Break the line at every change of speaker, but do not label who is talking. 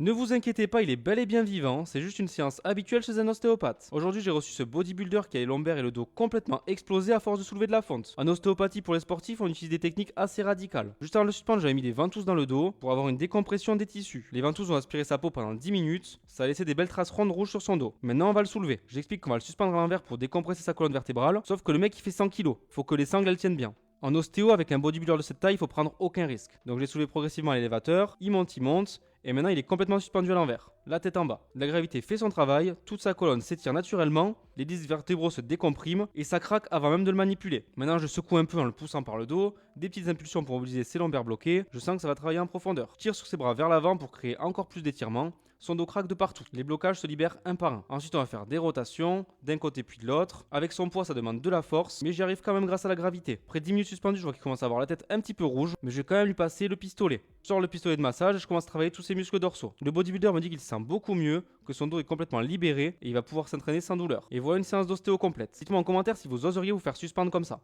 Ne vous inquiétez pas, il est bel et bien vivant, c'est juste une séance habituelle chez un ostéopathe. Aujourd'hui, j'ai reçu ce bodybuilder qui a les lombaires et le dos complètement explosés à force de soulever de la fonte. En ostéopathie pour les sportifs, on utilise des techniques assez radicales. Juste avant de le suspendre, j'avais mis des ventouses dans le dos pour avoir une décompression des tissus. Les ventouses ont aspiré sa peau pendant 10 minutes, ça a laissé des belles traces rondes rouges sur son dos. Maintenant, on va le soulever. J'explique qu'on va le suspendre à l'envers pour décompresser sa colonne vertébrale, sauf que le mec il fait 100 kg, faut que les sangles elles tiennent bien. En ostéo, avec un bodybuilder de cette taille, il faut prendre aucun risque. Donc je l'ai soulevé progressivement à l'élévateur, il monte, et maintenant il est complètement suspendu à l'envers, la tête en bas. La gravité fait son travail, toute sa colonne s'étire naturellement, les disques vertébraux se décompriment, et ça craque avant même de le manipuler. Maintenant je secoue un peu en le poussant par le dos, des petites impulsions pour mobiliser ses lombaires bloqués, je sens que ça va travailler en profondeur. Je tire sur ses bras vers l'avant pour créer encore plus d'étirement. Son dos craque de partout. Les blocages se libèrent un par un. Ensuite, on va faire des rotations, d'un côté puis de l'autre. Avec son poids, ça demande de la force, mais j'y arrive quand même grâce à la gravité. Après 10 minutes suspendu, je vois qu'il commence à avoir la tête un petit peu rouge, mais je vais quand même lui passer le pistolet. Je sors le pistolet de massage et je commence à travailler tous ses muscles dorsaux. Le bodybuilder me dit qu'il se sent beaucoup mieux, que son dos est complètement libéré et il va pouvoir s'entraîner sans douleur. Et voilà une séance d'ostéo complète. Dites-moi en commentaire si vous oseriez vous faire suspendre comme ça.